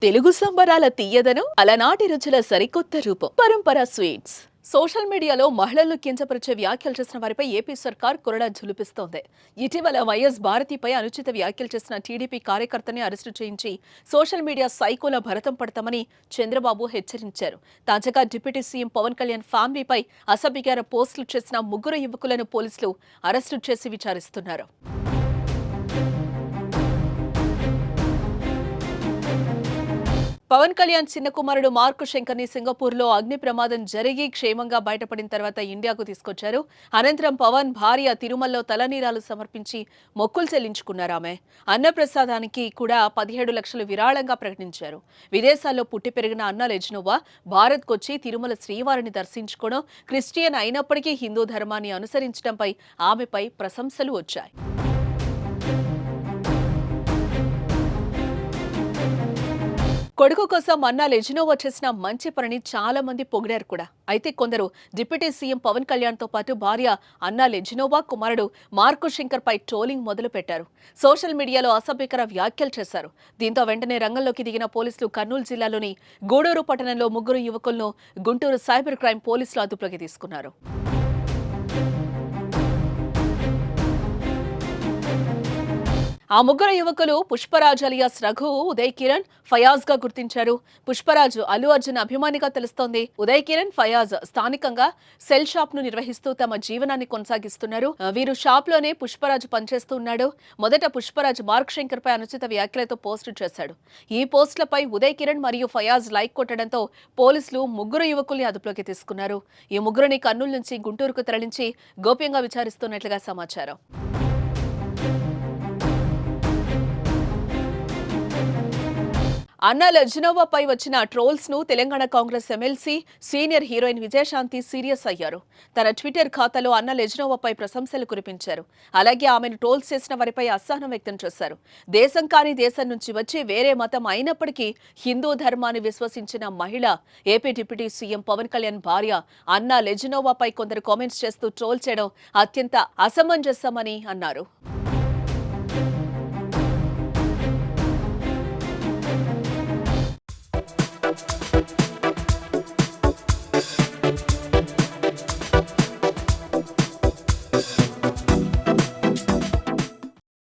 తెలుగు సంబరాల తీయదనం అలనాటి రుచుల సరికొత్త రూపం పరంపర స్వీట్స్. సోషల్ మీడియాలో మహిళలను కించపరిచే వ్యాఖ్యలు చేసిన వారిపై ఏపీ సర్కార్ కొరడా జులిపిస్తోంది. ఇటీవల వైఎస్ భారతిపై అనుచిత వ్యాఖ్యలు చేసిన టీడీపీ కార్యకర్తని అరెస్టు చేయించి సోషల్ మీడియా సైకోల భరతం పడతామని చంద్రబాబు హెచ్చరించారు. తాజాగా డిప్యూటీ సీఎం పవన్ కళ్యాణ్ ఫ్యామిలీపై అసభ్యకర పోస్టులు చేసిన ముగ్గురు యువకులను పోలీసులు అరెస్టు చేసి విచారిస్తున్నారు. పవన్ కళ్యాణ్ చిన్న కుమారుడు మార్కు శంకర్ని సింగపూర్లో అగ్ని ప్రమాదం జరిగి క్షేమంగా బయటపడిన తర్వాత ఇండియాకు తీసుకొచ్చారు. అనంతరం పవన్ భార్య తిరుమలలో తలనీరాలు సమర్పించి మొక్కులు చెల్లించుకున్నారు. ఆమె అన్నప్రసాదానికి కూడా 17 లక్షలు విరాళంగా ప్రకటించారు. విదేశాల్లో పుట్టి పెరిగిన అన్న లెజ్నోవా భారత్కొచ్చి తిరుమల శ్రీవారిని దర్శించుకోవడం, క్రిస్టియన్ అయినప్పటికీ హిందూ ధర్మాన్ని అనుసరించడంపై ఆమెపై ప్రశంసలు వచ్చాయి. కొడుకు కోసం అన్నా లెజినోవా చేసిన మంచి పనిని చాలా మంది పొగిడారు కూడా. అయితే కొందరు డిప్యూటీ సీఎం పవన్ కళ్యాణ్ తో పాటు భార్య అన్నా లెజినోవా కుమారుడు మార్కు శంకర్ పై ట్రోలింగ్ మొదలు పెట్టారు. సోషల్ మీడియాలో అసభ్యకర వ్యాఖ్యలు చేశారు. దీంతో వెంటనే రంగంలోకి దిగిన పోలీసులు కర్నూలు జిల్లాలోని గూడూరు పట్టణంలో ముగ్గురు యువకులను గుంటూరు సైబర్ క్రైమ్ పోలీసులు అదుపులోకి తీసుకున్నారు. ఆ ముగ్గురు యువకులు పుష్పరాజ్ అలియాస్ రఘు, ఉదయ్ కిరణ్, ఫయాజ్ గా గుర్తించారు. పుష్పరాజు అల్లు అర్జున్ అభిమానిగా తెలుస్తోంది. ఉదయ్ కిరణ్, ఫయాజ్ స్థానికంగా సెల్ షాప్ ను నిర్వహిస్తూ తమ జీవనాన్ని కొనసాగిస్తున్నారు. వీరు షాప్ లోనే పుష్పరాజు పనిచేస్తూ ఉన్నాడు. మొదట పుష్పరాజ్ మార్క్ శంకర్ పై అనుచిత వ్యాఖ్యలతో పోస్టు చేశాడు. ఈ పోస్టులపై ఉదయ్ కిరణ్ మరియు ఫయాజ్ లైక్ కొట్టడంతో పోలీసులు ముగ్గురు యువకుల్ని అదుపులోకి తీసుకున్నారు. ఈ ముగ్గురిని కర్నూలు నుంచి గుంటూరుకు తరలించి గోప్యంగా విచారిస్తున్నట్లుగా సమాచారం. అన్నా లెజినోవాపై వచ్చిన ట్రోల్స్ ను Telangana Congress MLC senior heroine Vijayashanti serious అయ్యారు. తన ట్విట్టర్ ఖాతాలో అన్నా లెజినోవాపై ప్రశంసలు కురిపించారు. అలాగే ఆమెను ట్రోల్స్ చేసిన వారిపై అసహనం వ్యక్తం చేశారు. దేశం కాని దేశం నుంచి వచ్చి వేరే మతం అయినప్పటికీ హిందూ ధర్మాన్ని విశ్వసించిన మహిళ AP deputy CM Pavan Kalyan భార్య అన్నా లెజినోవాపై కొందరు కామెంట్స్ చేస్తూ ట్రోల్ చేయడం అత్యంత అసమంజసమని అన్నారు.